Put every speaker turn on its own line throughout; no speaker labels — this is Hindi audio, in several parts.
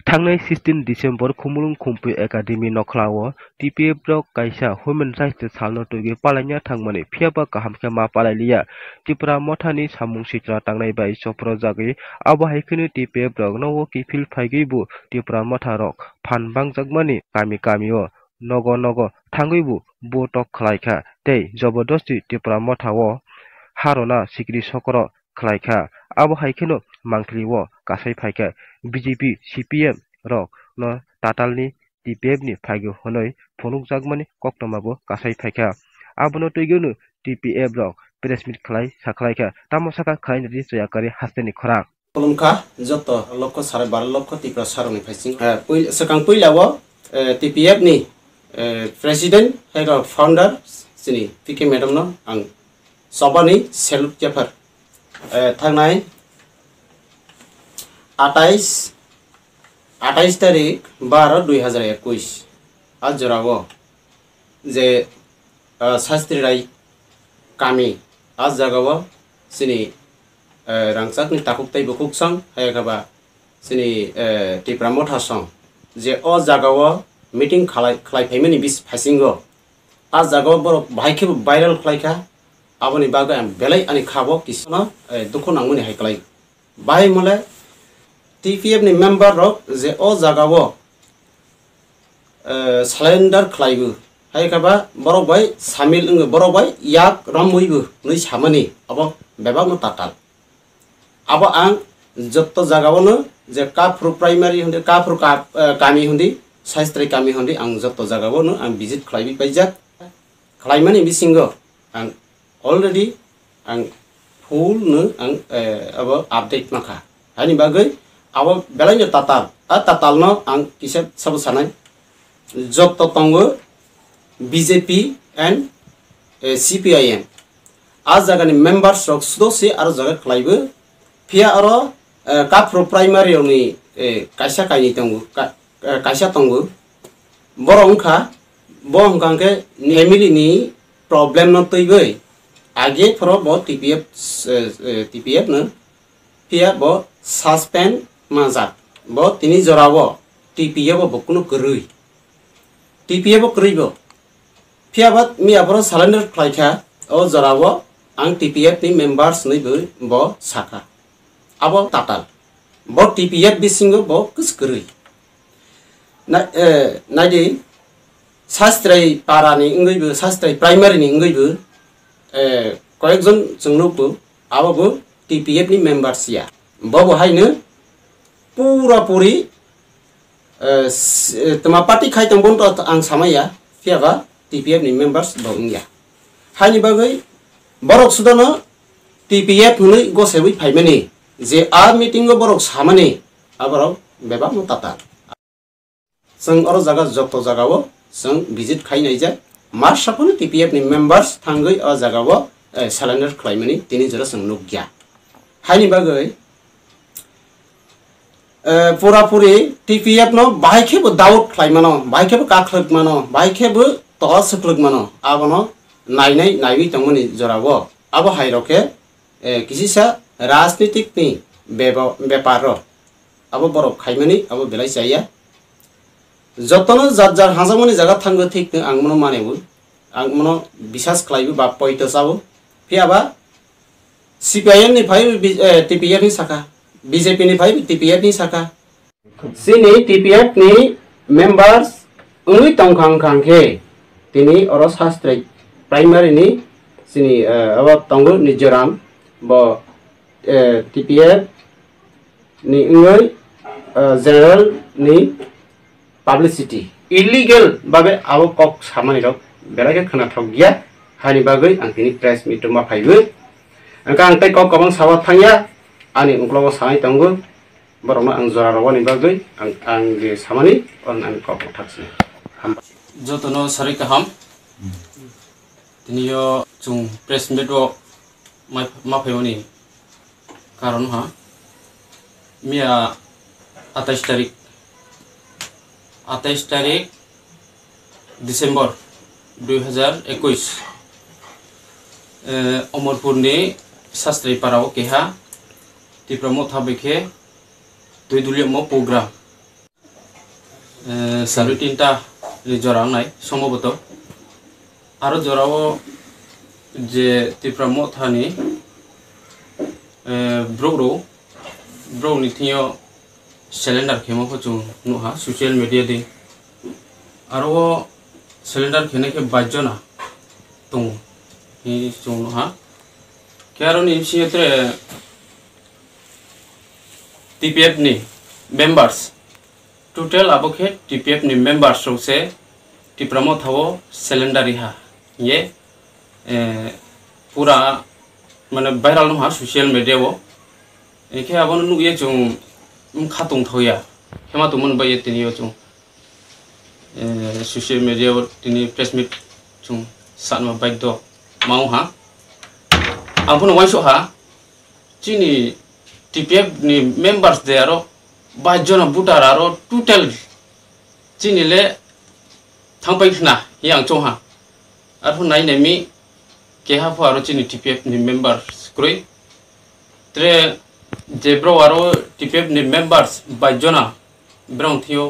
Tangnai 16 December Khumulung Khumpi Academy Nokhlawo TPF Brok Kaisa Human Rights Salno Tugi Palanya Thangmani Phiaba Kaham Khema Palailia Tipra Mothani Samung Sitra Tangnai Bai Sopro Jagi Abo Haikini TPF Brok Nowo Kifil Phaigibu Tipra Motharok Phanbang Jagmani Kami Kamio Nogo Thangibu Botok Khlaika Tei Jobodosti Tipra Mothawo Harona Sikri Sokro Khlaika Abo Haikino Mangkliwo Kasai Phaika BJP CPM rok no tatalni TPF ni phaigo honoi phonuk jagmani koktomabo kasai phaika abono toigonu TPF rok press meet khlai sakhlaika tamosaka khlai ni soyakari hasteni khorak
Kolomka joto lokko 12.5 lokko tipra saroni phaising sakang poilawo TPF ni president hego founder sini PK madam no ang sobani seluk jafar thangnai 28 तारीख 12/2021 आज जरावो जे शास्त्री राय कामी आज जगावो सिनी रांगसाकनि ताकुकताय बुकुकसं हायगाबा सिनी टिप्रा मोथासं जे अ जगावो मीटिंग खालायफायमनि बिस फासिंगो आज जगावो बर भाइखे भाइरल खालायखा आबनि बागै बेलाय आनि खाबो किसनो दुखु नांमनि हायखलाय बाय मले TPF ni member rok je o jagao slender khlaibu hai kaba borok bai samil ung borok bai yak ramuibu nui samani abo bebak no tatal abo ang jotto jagao no je kafru primary hundi kafru kami hundi saistri kami hundi ang jotto jagao no ang visit khlaibi paijak khlaimani bisingo ang already ang full no ang abo update maka hani bagai abo belanya tatal no ang kisah sabu sanai jotto tongo BJP and CPIM az jagani members rok sudo se aro jaga khlaibu phia aro kafro primary ni kaisa kaini tongo kaisa tongo borongkha bongkangke family ni problem no toibai age pro bo TPF no phia bo suspend Mazat, bo tini jorawo TPF bo kuno kerui TPF bo keribo piabat mi abro salender klaika o jorawo ang TPF ni members ni bo saka abo tatal bo TPF bisingo bo kus kerui na di sastrai para ni ingaibu sastrai primary ni ingaibu koyekjon jongnobu abo bo TPF ni members ya bo haino pura puri tema party khai tang bon to ang samaya fiaba TPF ni members bongya hani bagai borok sudana TPF huni go sewi phaimani je a meeting go borok samani aborok beba no tata sing oro jaga jotto jaga wo sing visit khai nai ja mar sapun TPF ni members thangai a jaga wo cylinder khlaimani tini jora sing nugya hani bagai pura puri TPF no baike bo daud khlaimano baike bo kakhlag mano baike bo tosaklug mano abono nainai tongmani jorawo abo hairoke kisisa rajnitik ni bepar ro abo borok khaimani abo belai chaya jotono jar hasamani jaga thanggo thik angmono manebu angmono bisas khlaibu ba poito sabo phiaba CPIM ni phai TPF ni saka BJP ni phai TPF ni saka sini TPF ni members ungui tongkhang khangke tini oro sastrai primary ni sini aba tongo Mizoram bo TPF ni ungui general ni publicity illegal babe abo kok samani rok belage khana thogya hani bagai angkini press meet ma phaibu angka angtai kok kabang sawat thangya ani ungklogo sanai tongo borokno ang jora rawani bagai ang je samani on an kok thaksni
jotono sari kaham tiniyo chung press meet ro ma phayoni karon ha mia 28 तारीख Desember 2021 अमरपुर ने शास्त्री पाराओ केहा टिप्रामो थाबेखे दुई दुलिया मो प्रोग्राम साढ़े तीनटा जरा नाय सम्भवत आरो जराओ जे त्रिपुरा मथानि ब्रो निथियो सिलेंडर खेमो को जों नुहा सोशल मीडिया दे आरो सिलेंडर खेने के बाजना तो ही जों नुहा क्यारो नि सियत्रे टीपीएफ नि मेंबर्स टोटल अबोखे टीपीएफ नि मेंबर्स से त्रिपुरा मथाओ सिलेंडर हा ये पूरा माने वायरल नुहा सोशल मीडिया वो एखे आबो नुये जों खातों थोया हेमा तो मन बाये तिनियो जों सोशल मीडिया वो तिनी प्रेस मीट जों सानमा बाइक दो माउ हा आबो वाइसो हा चिनी टीपीएफ नि मेंबर्स दे आरो बाजना बुटार आरो टोटल चिनी ले थांबाय खना यां चोहा आरो नायनायमि केहा फारो चिनी टीपीएफ नि मेंबर्स क्रय त्रे जेब्रो आरो टीपीएफ नि मेंबर्स बाजना ब्राउन थियो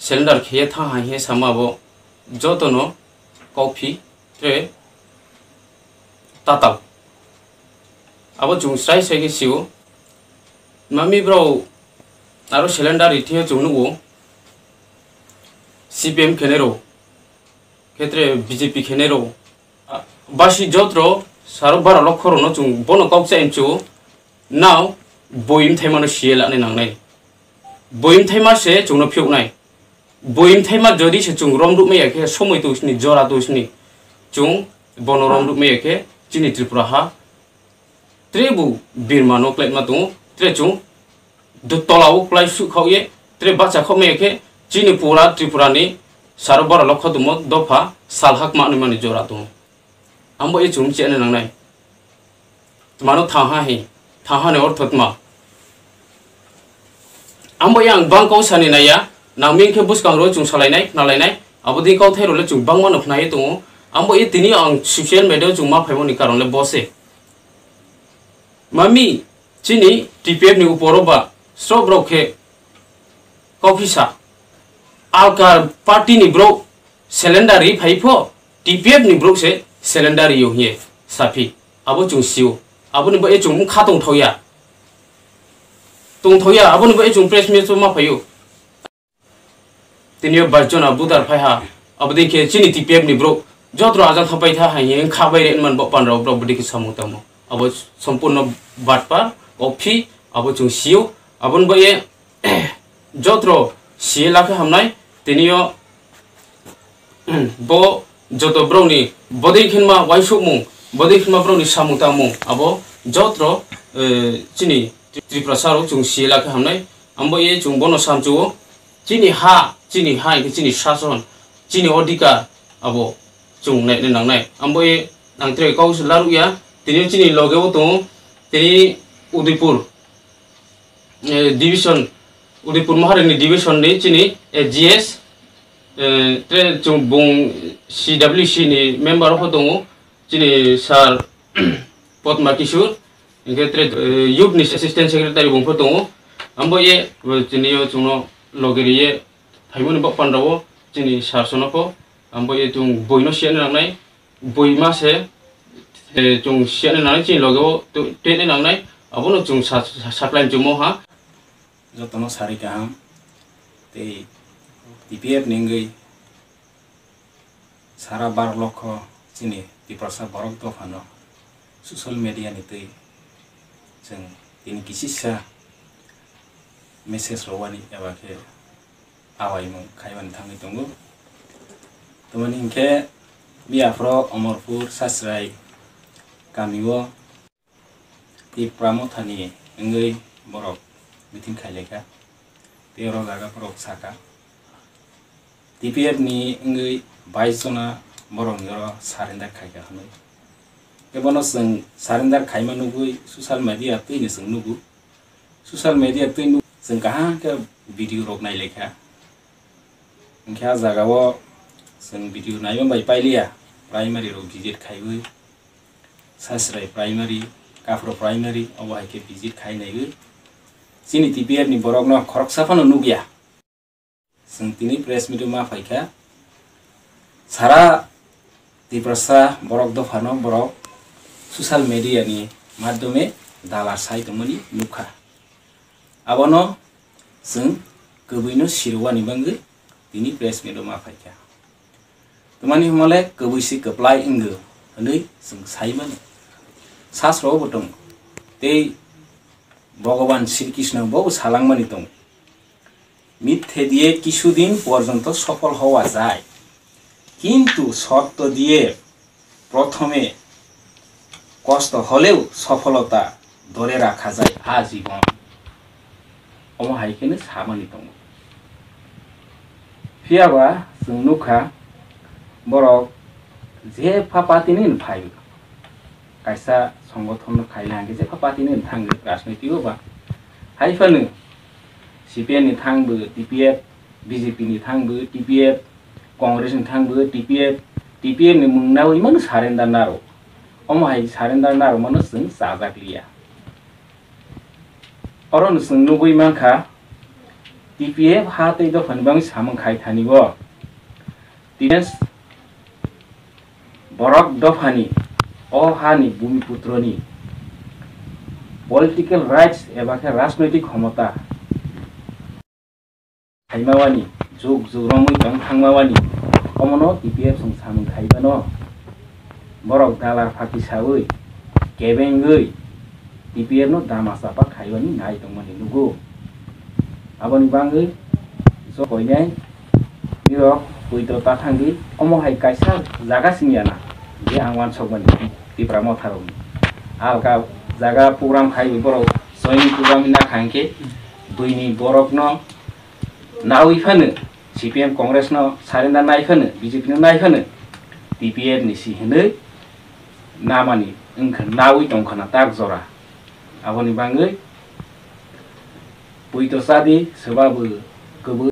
सिलेंडर खेये था हे सामाबो जतनो कॉफी त्रे ताताल अब जों स्राय सायके सिउ मामी ब्रो आरो सिलेंडर इथियो जोंनुगो सीपीएम खेनेरो क्षेत्रे बीजेपी खेनेरो बासी जत्रो सारो बारा लखरो न जों बनो काउचा इनचु नाउ बोइम थाइमानो सिएला ने नांनाय बोइम थाइमा से जोंनो फिउनाय बोइम थाइमा जदि से जों रमदुक मेयके समय दोसनि जरा दोसनि जों बनो रमदुक मेयके चिनि त्रिपुरा हा त्रेबु बिरमानो क्लाइमा दं त्रे जों दुतलाव क्लाइ सुखावये त्रे बाचा खमेयके चिनि पुरा त्रिपुरानि सारो बारा लख दमो दफा सालहाक माने जरा दं आंबो ए जों चेने नांनाय मानो थाहा ने अर्थतमा आंबो यां बांकाव सानि नाया नामिंखे बुसकांरो जों सालायनाय नालायनाय आबोदि काव थाइरोले जों बांमा नफनाय दं आंबो ए तिनि आं सोशल मीडिया जों मा फाइमोनि कारणले बसे मामी चिनी टीपीएफ नि उपरोबा स्ट्रक ब्रोखे कॉफीसा आलकार पार्टी नि ब्रो सिलेंडर फाइफो टीपीएफ नि ब्रो से सिलेंडर यो हे साफी आबो जों सिउ आबो नि ए जों खातों थौया आबो नि ए जों प्रेस मीट मा फायो तिनियो बाजना बुदार फायहा आबो दिखे चिनि टीपीएफ नि ब्रो जत्रो आजा थपाय था हाय खाबाय रे मन पानराव ब्रो बदिके सामु तमो आबो संपूर्ण बाटपा कॉफी आबो जों सिउ आबो नि ए जत्रो सिएलाखे हमनाय तिनियो बो जतो ब्रोनि बदैखिनमा वाइसुमु बदैखिनमा ब्रोनि सामुतामु आबो जत्रो चिनि त्रिपुरा सारो जों सिएलाखे हमनाय आंबो ए जों बनो सामजु चिनि हा चिनि शासन चिनि अधिकार आबो जों नायने नांनाय आंबो ए आंत्रे काउस लारुया तिनि चिनि लगेबो दं तिनि उदयपुर डिविजन उदयपुर महारानी डिविजन नि चिनि जीएस त्रे जों बुं सीडब्ल्यूसी नि मेंबर हो दं चिनि सार पद्मा किशोर इनके त्रे यूथ नि असिस्टेंट सेक्रेटारी बुंफोर दं आंबो ए चिनियो जोंनो लगेरिये फाइमोन बपानरावो चिनि सारसनखौ आंबो ए जों बयनो सियानो नांनाय बयमा से जों सियानो नांनाय चिनि लगेबो टेने नांनाय आबोनो जों साप्लाइन जुमो हा
जतनो सारी काम ते टीपीएफ निंगई सारा 12 लक्ष चिनि त्रिपुरा बरक दफानो सोशल मीडिया निते जों दिन किसिसा मेसेज रवानि एबाखे आवाइमु खायबान थांनि दंगो तमानि इनके बियाफ्रो अमरपुर सासराय गामिओ त्रिपुरा मथानि इंगई बरक मिथिं खायलेखा तेरो जागा प्रक साका टीपीएफ नि इंगई 22 जना बरक निरो सारेंडार खायगा हनै एबनो जों सारेंडार खायमा नुगुइ सोशल मीडिया तैनि जों नुगु सोशल मीडिया तैनु जों कहा के वीडियो रक नायलेखा इनके जागाओ जों वीडियो नायबा बाय पाइलिया प्राइमरी रो विजिट खायबो सासराय प्राइमरी काफ्रो प्राइमरी अबहाय के विजिट खायनायबो चिनि टीपीएफ नि बरक न खरक साफानो नुगिया जों तिनि प्रेस मिट मा फाइखा सारा तिप्रसा बरक दफानो बरक सोशल मीडिया नि माध्यमे दाला साइट मनि नुखा abono जों गोबैनो सिरवानि बांगो तिनि प्रेस मिट मा फाइखा तमानि हमले गोबैसि कप्लाय इंगो हनै जों साइमोन सास्रो बटं ते भगवान श्री कृष्ण बहु सालांगमानि दं मिथ्ये दिए किछुदिन पर्यन्त सफल हवा যায় কিন্তু শর্ত দিয়ে প্রথমে কষ্ট হলেও সফলতা ধরে রাখা যায় আজীবন অমহাইকেনে সামানি দं ফিয়াবা जों नुखा बरक जे फापातिनि फाइ कायसा संगठन खाइलांगे जे फापातिनि थांगो राजनीतिक बा हाइफानो सीपीएम नि थांबो टीपीएफ बीजेपी नि थांबो टीपीएफ कांग्रेस नि थांबो टीपीएफ नि मुंगनाव इमान सारेन्डार नारो अमहाय सारेन्डार नारो मन जों जाजाग्लिया अरन जों नुबै मानखा टीपीएफ हातै दफानबां सामं खाइथानिबो दिनेस बरक दफानि अहानि भूमिपुत्रनि पॉलिटिकल राइट्स एबा राजनैतिक क्षमता खाइमावानि जुग जुगरमै दं थांमावानि अमनो टीपीएफ जों सामं खाइबानो बरक दालार फाकि सावै केबेंगै टीपीएफ नो दामा सापा खाइबानि नाय दंमानि नुगो आबनि बांगै जो कइनाय निरक पयतो ताथांगि अमहाय कायसा जागासिनियाना जे आंवान सकमानि तिब्रा मथारनि आलका जागा प्रोग्राम खाइ बरक जयनि प्रोग्राम ना खांके दुइनि बरक न नावइफानो सीपीएम कांग्रेस न सारेन्डार नाइफानो बीजेपी न नाइफानो टीपीएफ नि सिहनै नामानि ओंख नावइ दंखना ताक जरा आबनि बांगै पयतो सादि सोबाबो गोबो